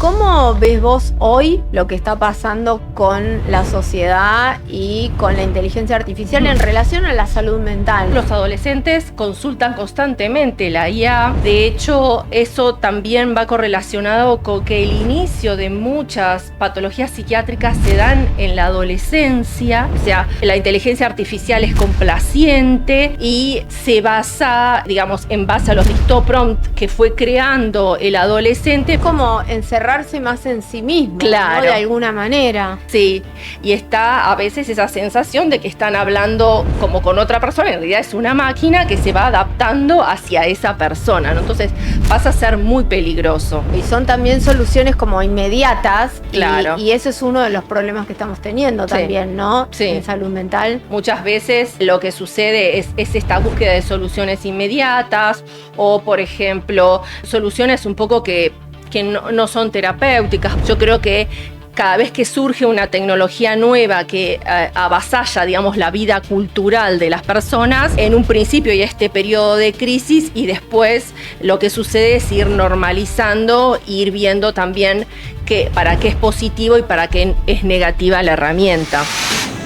¿Cómo ves vos hoy lo que está pasando con la sociedad y con la inteligencia artificial en relación a la salud mental? Los adolescentes consultan constantemente la IA. De hecho, eso también va correlacionado con que el inicio de muchas patologías psiquiátricas se dan en la adolescencia. O sea, la inteligencia artificial es complaciente y se basa, digamos, en base a los dictoprompts que fue creando el adolescente. Como encerrarse más en sí mismo, Claro. ¿no? De alguna manera. Sí, y está a veces esa sensación de que están hablando como con otra persona, en realidad es una máquina que se va adaptando hacia esa persona, ¿no? Entonces pasa a ser muy peligroso. Y son también soluciones como inmediatas. Claro. Y ese es uno de los problemas que estamos teniendo Sí. también, ¿no? Sí. En salud mental. Muchas veces lo que sucede es esta búsqueda de soluciones inmediatas o, por ejemplo, soluciones un poco que no son terapéuticas. Yo creo que cada vez que surge una tecnología nueva que avasalla, digamos, la vida cultural de las personas, en un principio hay este periodo de crisis y después lo que sucede es ir normalizando, ir viendo también para qué es positivo y para qué es negativa la herramienta.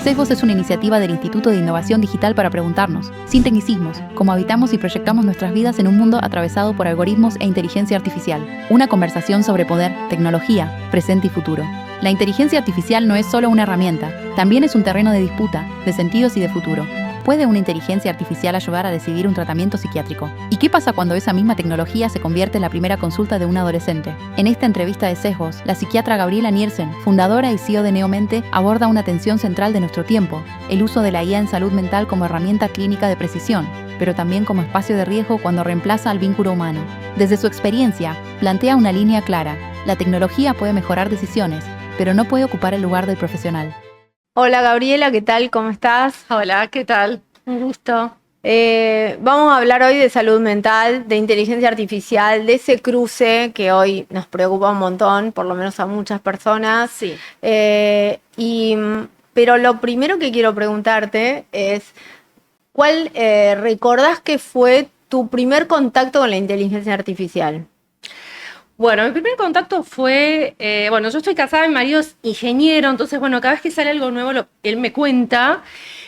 Sesgos es una iniciativa del Instituto de Innovación Digital para preguntarnos, sin tecnicismos, cómo habitamos y proyectamos nuestras vidas en un mundo atravesado por algoritmos e inteligencia artificial. Una conversación sobre poder, tecnología, presente y futuro. La inteligencia artificial no es solo una herramienta, también es un terreno de disputa, de sentidos y de futuro. ¿Puede una inteligencia artificial ayudar a decidir un tratamiento psiquiátrico? ¿Y qué pasa cuando esa misma tecnología se convierte en la primera consulta de un adolescente? En esta entrevista de Sesgos, la psiquiatra Gabriela Niersen, fundadora y CEO de Neomente, aborda una tensión central de nuestro tiempo, el uso de la IA en salud mental como herramienta clínica de precisión, pero también como espacio de riesgo cuando reemplaza al vínculo humano. Desde su experiencia, plantea una línea clara. La tecnología puede mejorar decisiones, pero no puede ocupar el lugar del profesional. Hola Gabriela, ¿qué tal? ¿Cómo estás? Hola, ¿qué tal? Un gusto. Vamos a hablar hoy de salud mental, de inteligencia artificial, de ese cruce que hoy nos preocupa un montón, por lo menos a muchas personas. Sí. Pero lo primero que quiero preguntarte es, ¿cuál recordás que fue tu primer contacto con la inteligencia artificial? Bueno, mi primer contacto fue, yo estoy casada, mi marido es ingeniero, entonces, cada vez que sale algo nuevo, él me cuenta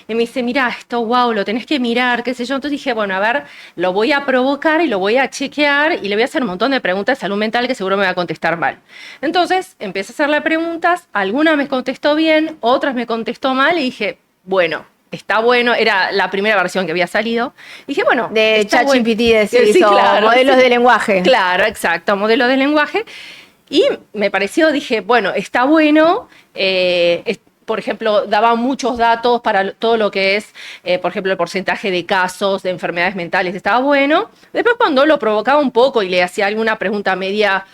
y me dice, mira, esto, wow, lo tenés que mirar, qué sé yo. Entonces dije, a ver, lo voy a provocar y lo voy a chequear y le voy a hacer un montón de preguntas de salud mental que seguro me va a contestar mal. Entonces, empecé a hacerle preguntas, algunas me contestó bien, otras me contestó mal y dije, bueno, está bueno, era la primera versión que había salido. Y dije, bueno, de ChatGPT, sí, claro, modelos sí. de lenguaje. Claro, exacto, modelos de lenguaje. Y me pareció, dije, bueno, está bueno. Por ejemplo, daba muchos datos para todo lo que es, por ejemplo, el porcentaje de casos de enfermedades mentales, estaba bueno. Después cuando lo provocaba un poco y le hacía alguna pregunta media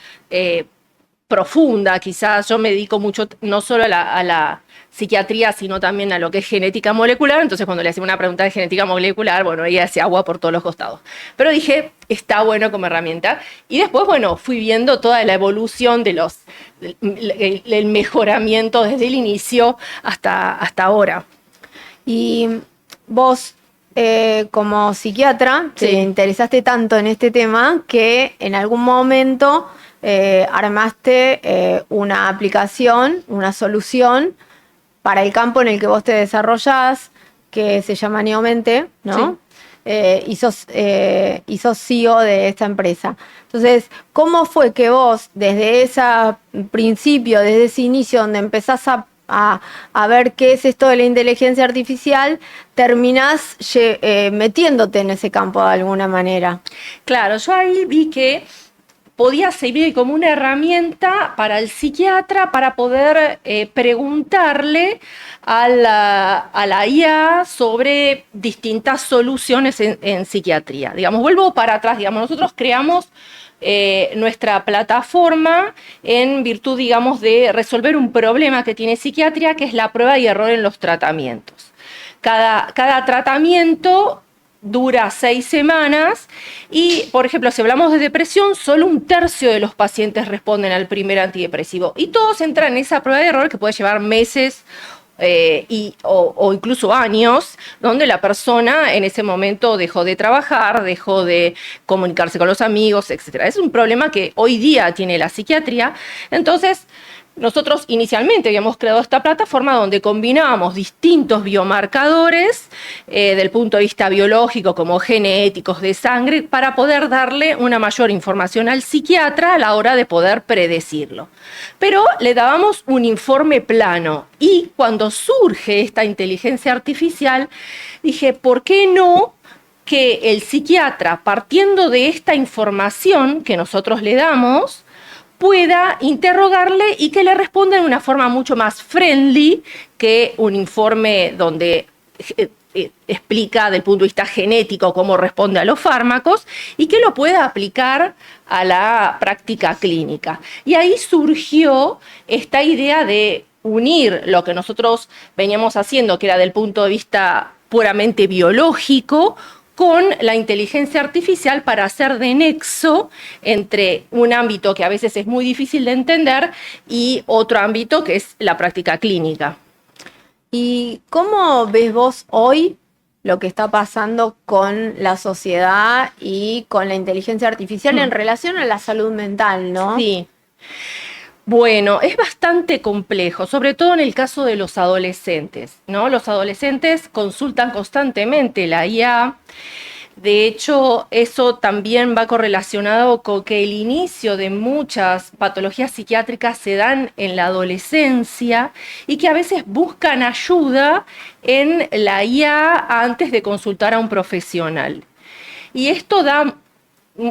profunda, quizás yo me dedico mucho no solo a la psiquiatría, sino también a lo que es genética molecular. Entonces, cuando le hacía una pregunta de genética molecular, ella hacía agua por todos los costados. Pero dije, está bueno como herramienta. Y después, fui viendo toda la evolución de el mejoramiento desde el inicio hasta ahora. Y vos, como psiquiatra, Sí. te interesaste tanto en este tema que en algún momento armaste una aplicación, una solución para el campo en el que vos te desarrollás, que se llama Neomente, ¿no? Sí. Y sos CEO de esta empresa. Entonces, ¿cómo fue que vos, desde ese principio, desde ese inicio donde empezás a ver qué es esto de la inteligencia artificial, terminás metiéndote en ese campo de alguna manera? Claro, yo ahí vi que podía servir como una herramienta para el psiquiatra para poder preguntarle a la IA sobre distintas soluciones en psiquiatría. Digamos, vuelvo para atrás, nosotros creamos nuestra plataforma en virtud, de resolver un problema que tiene psiquiatría, que es la prueba y error en los tratamientos. Cada tratamiento dura 6 semanas y, por ejemplo, si hablamos de depresión, solo 1/3 de los pacientes responden al primer antidepresivo y todos entran en esa prueba de error que puede llevar meses o incluso años, donde la persona en ese momento dejó de trabajar, dejó de comunicarse con los amigos, etc. Es un problema que hoy día tiene la psiquiatría. Entonces, nosotros inicialmente habíamos creado esta plataforma donde combinábamos distintos biomarcadores del punto de vista biológico, como genéticos, de sangre, para poder darle una mayor información al psiquiatra a la hora de poder predecirlo. Pero le dábamos un informe plano, y cuando surge esta inteligencia artificial, dije, ¿por qué no que el psiquiatra, partiendo de esta información que nosotros le damos, pueda interrogarle y que le responda de una forma mucho más friendly que un informe donde explica del punto de vista genético cómo responde a los fármacos, y que lo pueda aplicar a la práctica clínica? Y ahí surgió esta idea de unir lo que nosotros veníamos haciendo, que era del punto de vista puramente biológico, con la inteligencia artificial, para hacer de nexo entre un ámbito que a veces es muy difícil de entender y otro ámbito que es la práctica clínica. ¿Y cómo ves vos hoy lo que está pasando con la sociedad y con la inteligencia artificial en relación a la salud mental, ¿no? Sí. Bueno, es bastante complejo, sobre todo en el caso de los adolescentes, ¿no? Los adolescentes consultan constantemente la IA. De hecho, eso también va correlacionado con que el inicio de muchas patologías psiquiátricas se dan en la adolescencia, y que a veces buscan ayuda en la IA antes de consultar a un profesional. Y esto da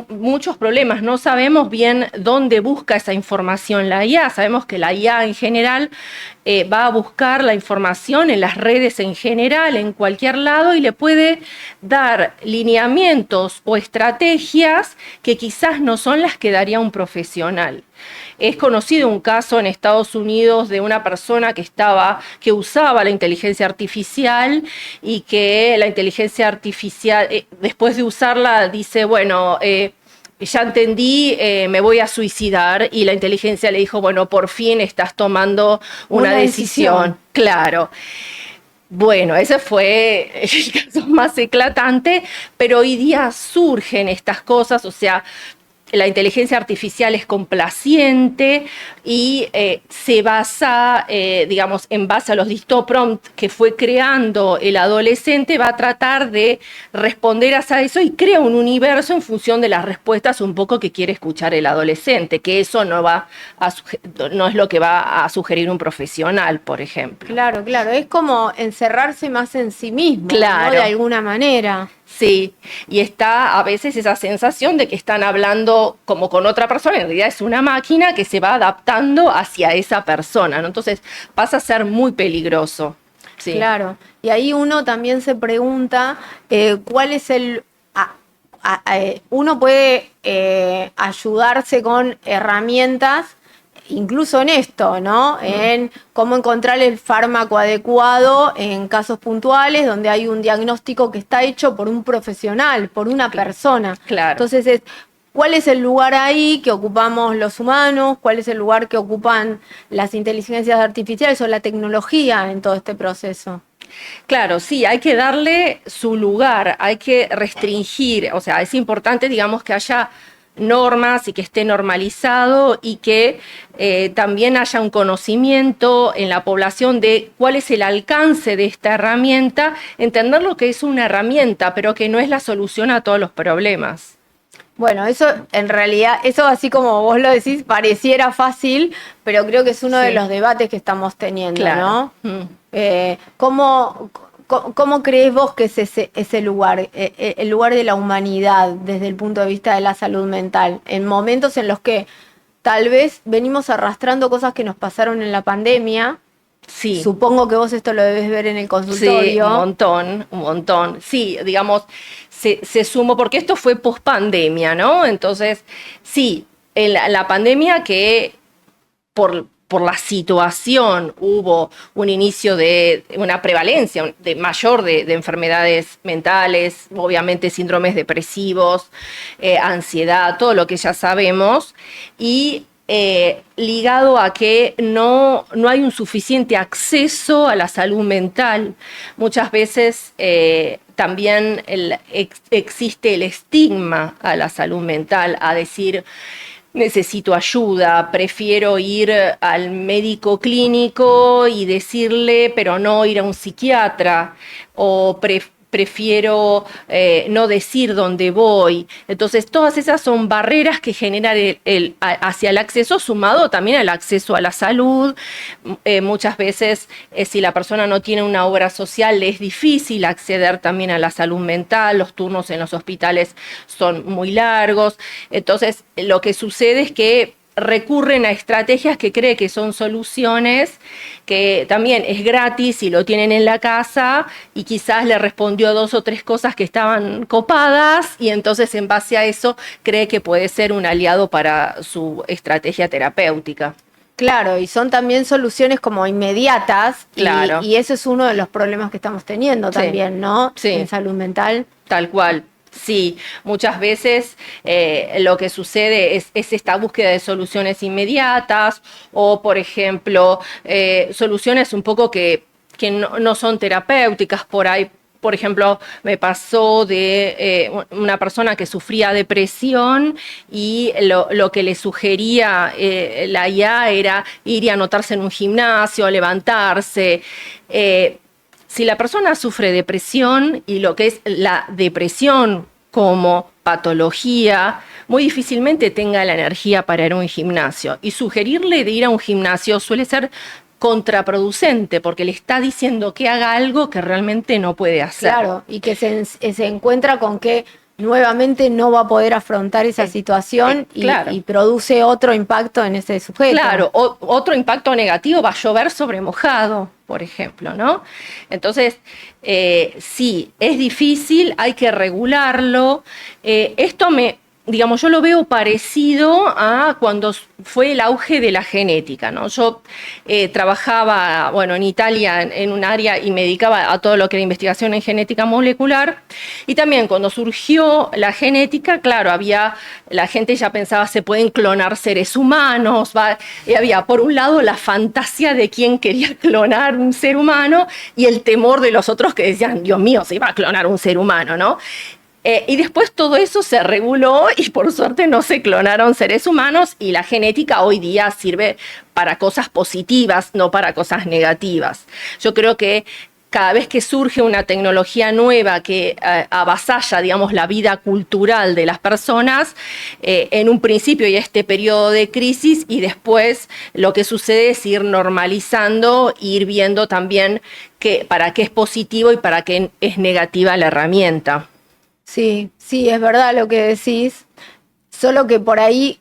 muchos problemas. No sabemos bien dónde busca esa información la IA. Sabemos que la IA en general va a buscar la información en las redes en general, en cualquier lado, y le puede dar lineamientos o estrategias que quizás no son las que daría un profesional. Es conocido un caso en Estados Unidos de una persona que usaba la inteligencia artificial, y que la inteligencia artificial, después de usarla, dice, bueno, ya entendí, me voy a suicidar, y la inteligencia le dijo, bueno, por fin estás tomando una decisión. Claro. Bueno, ese fue el caso más eclatante, pero hoy día surgen estas cosas, o sea, la inteligencia artificial es complaciente y se basa, digamos, en base a los distintos prompts que fue creando el adolescente, va a tratar de responder a eso, y crea un universo en función de las respuestas un poco que quiere escuchar el adolescente, que eso no es lo que va a sugerir un profesional, por ejemplo. Claro, claro, es como encerrarse más en sí mismo, claro, ¿no? De alguna manera. Sí, y está a veces esa sensación de que están hablando como con otra persona, en realidad es una máquina que se va adaptando hacia esa persona, ¿no? Entonces pasa a ser muy peligroso. Sí. Claro, y ahí uno también se pregunta cuál es el... uno puede ayudarse con herramientas, incluso en esto, ¿no? En cómo encontrar el fármaco adecuado en casos puntuales donde hay un diagnóstico que está hecho por un profesional, por una persona. Claro. Entonces, ¿cuál es el lugar ahí que ocupamos los humanos? ¿Cuál es el lugar que ocupan las inteligencias artificiales o la tecnología en todo este proceso? Claro, sí, hay que darle su lugar, hay que restringir, o sea, es importante, digamos, que haya normas y que esté normalizado, y que también haya un conocimiento en la población de cuál es el alcance de esta herramienta, entender lo que es una herramienta, pero que no es la solución a todos los problemas. Bueno, eso en realidad, eso así como vos lo decís, pareciera fácil, pero creo que es uno de los debates que estamos teniendo, claro, ¿no? ¿Cómo crees vos que es ese lugar, el lugar de la humanidad desde el punto de vista de la salud mental? En momentos en los que tal vez venimos arrastrando cosas que nos pasaron en la pandemia. Sí. Supongo que vos esto lo debes ver en el consultorio. Sí, un montón. Sí, digamos, se sumó, porque esto fue post-pandemia, ¿no? Entonces, sí, en la pandemia, que por la situación hubo un inicio de una prevalencia mayor de enfermedades mentales, obviamente síndromes depresivos, ansiedad, todo lo que ya sabemos, y ligado a que no hay un suficiente acceso a la salud mental. Muchas veces también existe el estigma a la salud mental, a decir, necesito ayuda, prefiero ir al médico clínico y decirle, pero no ir a un psiquiatra, o prefiero no decir dónde voy. Entonces, todas esas son barreras que generan hacia el acceso, sumado también al acceso a la salud. Muchas veces, si la persona no tiene una obra social, le es difícil acceder también a la salud mental. Los turnos en los hospitales son muy largos. Entonces, lo que sucede es que recurren a estrategias que cree que son soluciones, que también es gratis y lo tienen en la casa, y quizás le respondió 2 o 3 cosas que estaban copadas, y entonces en base a eso cree que puede ser un aliado para su estrategia terapéutica. Claro, y son también soluciones como inmediatas, claro. y eso es uno de los problemas que estamos teniendo también, ¿no? Sí. En salud mental. Tal cual. Sí, muchas veces lo que sucede es esta búsqueda de soluciones inmediatas, o, por ejemplo, soluciones un poco que no son terapéuticas por ahí. Por ejemplo, me pasó de una persona que sufría depresión, y lo que le sugería la IA era ir y anotarse en un gimnasio, levantarse. Si la persona sufre depresión, y lo que es la depresión como patología, muy difícilmente tenga la energía para ir a un gimnasio. Y sugerirle de ir a un gimnasio suele ser contraproducente, porque le está diciendo que haga algo que realmente no puede hacer. Claro, y que se encuentra con que nuevamente no va a poder afrontar esa situación, claro. y produce otro impacto en ese sujeto. Claro, otro impacto negativo, va a llover sobre mojado, por ejemplo, ¿no? Entonces, sí, es difícil, hay que regularlo. Esto yo lo veo parecido a cuando fue el auge de la genética, ¿no? Yo trabajaba, en Italia en un área, y me dedicaba a todo lo que era investigación en genética molecular, y también cuando surgió la genética, claro, la gente ya pensaba, se pueden clonar seres humanos, y había por un lado la fantasía de quién quería clonar un ser humano, y el temor de los otros que decían, Dios mío, se iba a clonar un ser humano, ¿no? Y después todo eso se reguló, y por suerte no se clonaron seres humanos, y la genética hoy día sirve para cosas positivas, no para cosas negativas. Yo creo que cada vez que surge una tecnología nueva que avasalla, la vida cultural de las personas, en un principio hay este periodo de crisis, y después lo que sucede es ir normalizando, ir viendo también para qué es positivo y para qué es negativa la herramienta. Sí, es verdad lo que decís, solo que por ahí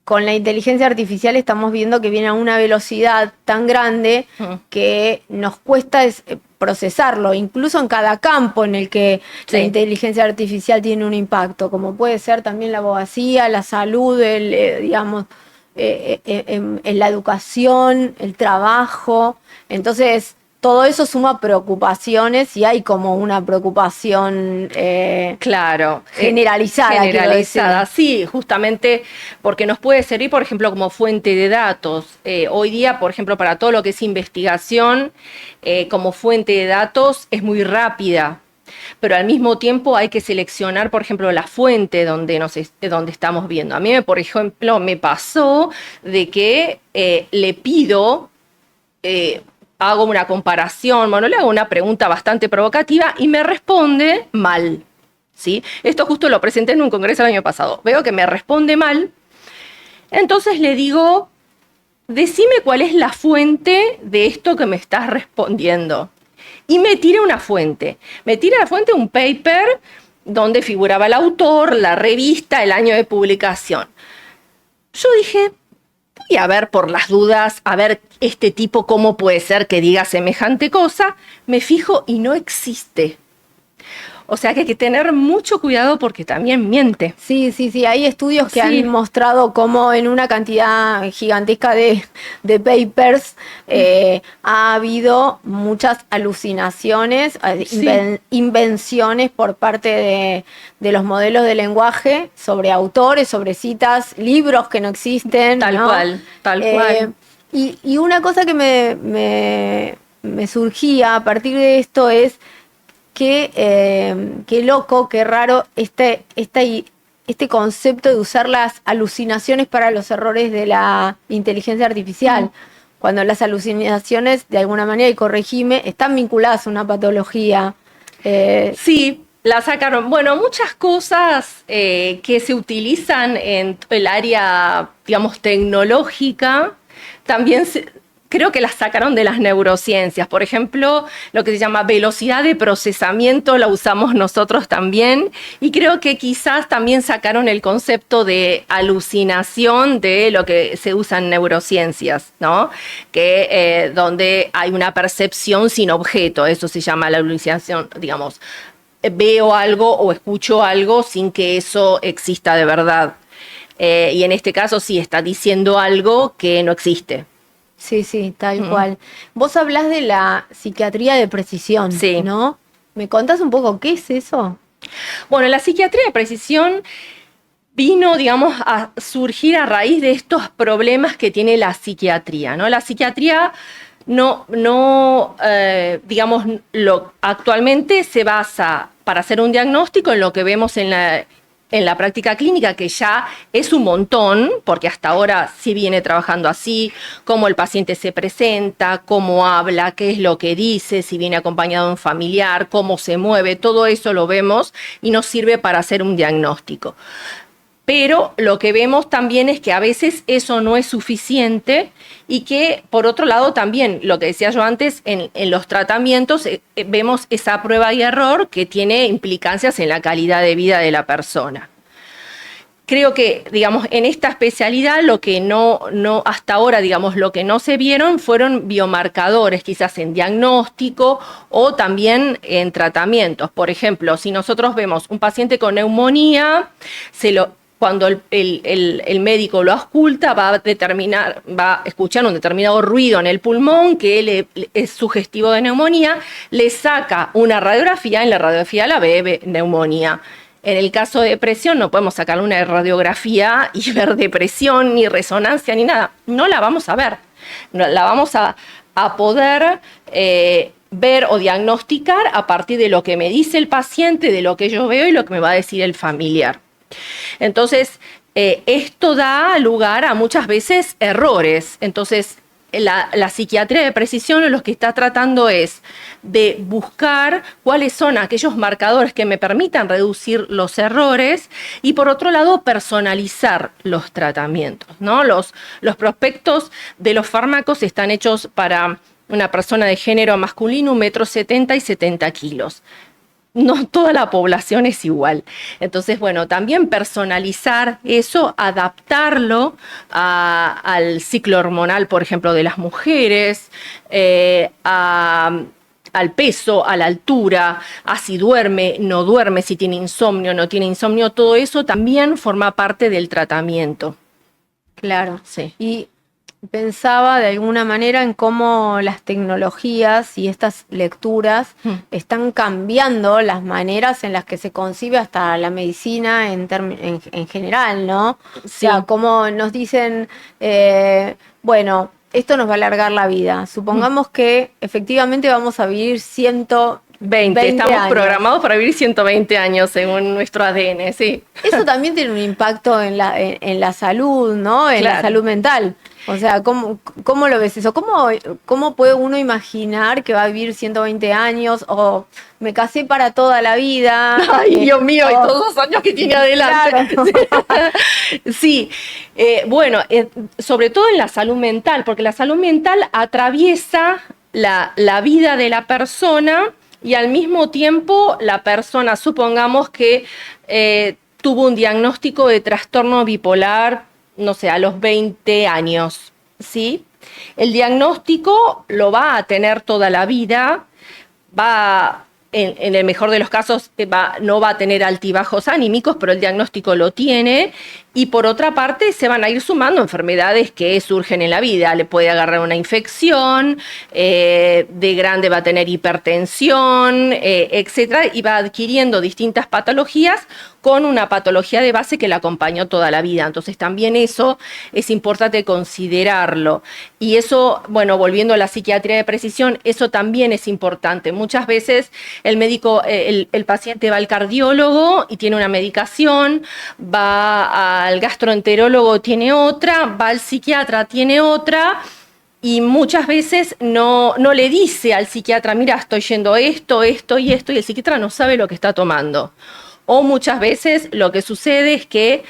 con la inteligencia artificial estamos viendo que viene a una velocidad tan grande que nos cuesta procesarlo, incluso en cada campo en el que la inteligencia artificial tiene un impacto, como puede ser también la abogacía, la salud, en la educación, el trabajo. Entonces, todo eso suma preocupaciones, y hay como una preocupación generalizada. Sí, justamente porque nos puede servir, por ejemplo, como fuente de datos. Hoy día, por ejemplo, para todo lo que es investigación, como fuente de datos es muy rápida, pero al mismo tiempo hay que seleccionar, por ejemplo, la fuente donde estamos viendo. A mí, por ejemplo, me pasó de que le pido... hago una comparación, le hago una pregunta bastante provocativa, y me responde mal, ¿sí? Esto justo lo presenté en un congreso el año pasado. Veo que me responde mal, entonces le digo, decime cuál es la fuente de esto que me estás respondiendo. Y me tira una fuente. Me tira la fuente, un paper donde figuraba el autor, la revista, el año de publicación. Yo dije, voy a ver por las dudas, a ver este tipo cómo puede ser que diga semejante cosa. Me fijo y no existe. O sea que hay que tener mucho cuidado porque también miente. Sí, sí, sí. Hay estudios que Sí. han mostrado cómo en una cantidad gigantesca de papers ha habido muchas alucinaciones, Sí. invenciones por parte de los modelos de lenguaje sobre autores, sobre citas, libros que no existen. Tal ¿no? cual, tal cual. Y una cosa que me surgía a partir de esto es qué loco, qué raro este concepto de usar las alucinaciones para los errores de la inteligencia artificial. Cuando las alucinaciones, de alguna manera, y corregime, están vinculadas a una patología. Sí, la sacaron. Bueno, muchas cosas que se utilizan en el área, digamos, tecnológica, también creo que las sacaron de las neurociencias. Por ejemplo, lo que se llama velocidad de procesamiento la usamos nosotros también. Y creo que quizás también sacaron el concepto de alucinación de lo que se usa en neurociencias, ¿no? Que donde hay una percepción sin objeto. Eso se llama la alucinación, digamos. Veo algo o escucho algo sin que eso exista de verdad. Y en este caso sí está diciendo algo que no existe. Sí, sí, tal cual. Vos hablás de la psiquiatría de precisión, Sí. ¿no? ¿Me contás un poco qué es eso? Bueno, la psiquiatría de precisión vino, digamos, a surgir a raíz de estos problemas que tiene la psiquiatría, ¿no? La psiquiatría digamos, actualmente se basa para hacer un diagnóstico en lo que vemos en la práctica clínica, que ya es un montón, porque hasta ahora sí viene trabajando así, cómo el paciente se presenta, cómo habla, qué es lo que dice, si viene acompañado de un familiar, cómo se mueve, todo eso lo vemos y nos sirve para hacer un diagnóstico. Pero lo que vemos también es que a veces eso no es suficiente y que, por otro lado, también, lo que decía yo antes, en los tratamientos vemos esa prueba y error que tiene implicancias en la calidad de vida de la persona. Creo que, digamos, en esta especialidad lo que hasta ahora, digamos, lo que no se vieron fueron biomarcadores, quizás en diagnóstico o también en tratamientos. Por ejemplo, si nosotros vemos un paciente con neumonía, cuando el médico lo ausculta, va a escuchar un determinado ruido en el pulmón que es sugestivo de neumonía, le saca una radiografía, en la radiografía la ve neumonía. En el caso de depresión no podemos sacarle una radiografía y ver depresión, ni resonancia, ni nada. No la vamos a ver. La vamos a poder ver o diagnosticar a partir de lo que me dice el paciente, de lo que yo veo y lo que me va a decir el familiar. Entonces, esto da lugar a muchas veces errores. Entonces, la psiquiatría de precisión lo que está tratando es de buscar cuáles son aquellos marcadores que me permitan reducir los errores y, por otro lado, personalizar los tratamientos, ¿no? Los prospectos de los fármacos están hechos para una persona de género masculino, 1,70 m y 70 kilos. No toda la población es igual. Entonces, bueno, también personalizar eso, adaptarlo al ciclo hormonal, por ejemplo, de las mujeres, al peso, a la altura, a si duerme, no duerme, si tiene insomnio, no tiene insomnio, todo eso también forma parte del tratamiento. Claro. Sí. Y pensaba de alguna manera en cómo las tecnologías y estas lecturas están cambiando las maneras en las que se concibe hasta la medicina en general, ¿no? Sí. O sea, como nos dicen, bueno, esto nos va a alargar la vida. Supongamos que efectivamente vamos a vivir 120 Estamos años. programados para vivir 120 años según nuestro ADN, sí. Eso también tiene un impacto en la salud, ¿no? En la salud mental. O sea, ¿cómo lo ves eso? ¿Cómo puede uno imaginar que va a vivir 120 años o me casé para toda la vida? Ay, Dios mío, y todos los años que tiene adelante. Claro. Sí, bueno, sobre todo en la salud mental, porque la salud mental atraviesa la vida de la persona y al mismo tiempo la persona, supongamos que tuvo un diagnóstico de trastorno bipolar, no sé, a los 20 años, ¿sí? El diagnóstico lo va a tener toda la vida, en el mejor de los casos no va a tener altibajos anímicos, pero el diagnóstico lo tiene. Y por otra parte, se van a ir sumando enfermedades que surgen en la vida. Le puede agarrar una infección, de grande va a tener hipertensión, etcétera, y va adquiriendo distintas patologías con una patología de base que la acompañó toda la vida. Entonces también eso es importante considerarlo. Y eso, bueno, volviendo a la psiquiatría de precisión, eso también es importante. Muchas veces el médico, el paciente va al cardiólogo y tiene una medicación, va al gastroenterólogo, tiene otra, va al psiquiatra, tiene otra. Y muchas veces no le dice al psiquiatra, mira, estoy yendo esto, esto y esto, y el psiquiatra no sabe lo que está tomando. O muchas veces lo que sucede es que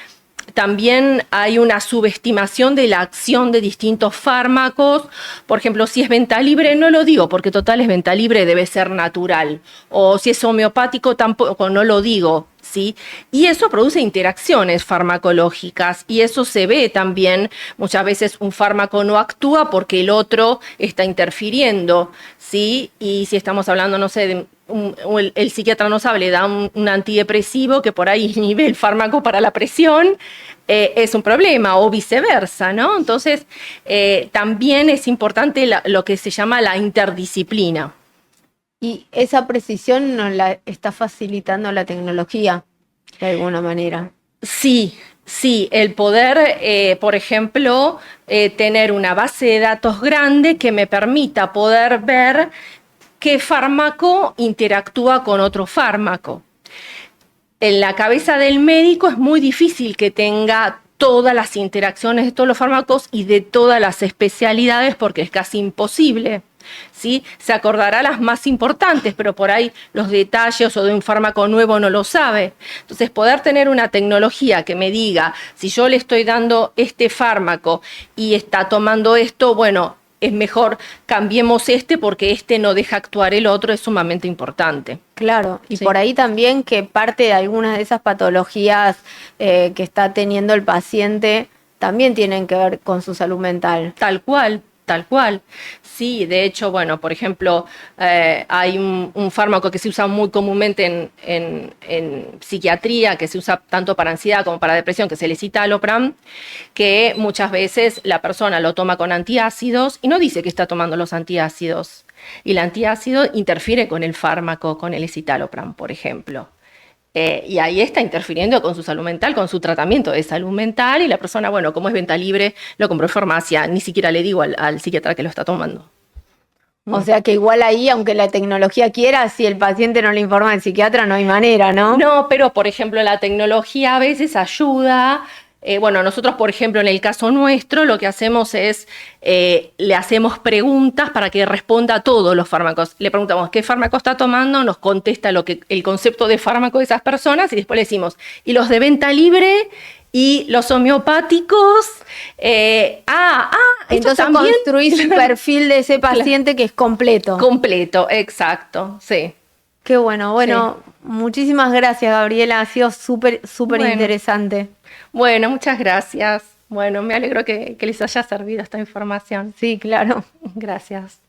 también hay una subestimación de la acción de distintos fármacos. Por ejemplo, si es Ventalibre, no lo digo, porque total es Ventalibre, debe ser natural. O si es homeopático, tampoco, no lo digo, ¿sí? Y eso produce interacciones farmacológicas, y eso se ve también. Muchas veces un fármaco no actúa porque el otro está interfiriendo, ¿sí? Y si estamos hablando, no sé, de el psiquiatra no sabe, le da un antidepresivo que por ahí inhibe el fármaco para la presión, es un problema, o viceversa, ¿no? Entonces, también es importante lo que se llama la interdisciplina. Y esa precisión nos la está facilitando la tecnología, de alguna manera. Sí, el poder, por ejemplo, tener una base de datos grande que me permita poder ver qué fármaco interactúa con otro fármaco. En la cabeza del médico es muy difícil que tenga todas las interacciones de todos los fármacos y de todas las especialidades, porque es casi imposible, ¿sí? Se acordará las más importantes, pero por ahí los detalles o de un fármaco nuevo no lo sabe. Entonces, poder tener una tecnología que me diga, si yo le estoy dando este fármaco y está tomando esto, bueno, es mejor cambiemos porque este no deja actuar el otro, es sumamente importante. Claro, y Sí. por ahí también que parte de algunas de esas patologías que está teniendo el paciente también tienen que ver con su salud mental. Tal cual. Sí, de hecho, bueno, por ejemplo, hay un fármaco que se usa muy comúnmente en psiquiatría, que se usa tanto para ansiedad como para depresión, que es el escitalopram, que muchas veces la persona lo toma con antiácidos y no dice que está tomando los antiácidos. Y el antiácido interfiere con el fármaco, con el escitalopram, por ejemplo. Y ahí está interfiriendo con su salud mental, con su tratamiento de salud mental, y la persona, bueno, como es Ventalibre, lo compró en farmacia, ni siquiera le digo al psiquiatra que lo está tomando. O sea que igual ahí, aunque la tecnología quiera, si el paciente no le informa al psiquiatra, no hay manera, ¿no? No, pero por ejemplo la tecnología a veces ayuda. Bueno, nosotros, por ejemplo, en el caso nuestro, lo que hacemos es, le hacemos preguntas para que responda a todos los fármacos. Le preguntamos qué fármaco está tomando, nos contesta el concepto de fármaco de esas personas, y después le decimos, ¿y los de venta libre? ¿Y los homeopáticos? Entonces también construís un perfil de ese paciente que es completo. completo, exacto, sí. Qué bueno. Bueno, muchísimas gracias, Gabriela. Ha sido súper Bueno. interesante. Bueno, muchas gracias. Bueno, me alegro que les haya servido esta información. Sí, claro. Gracias.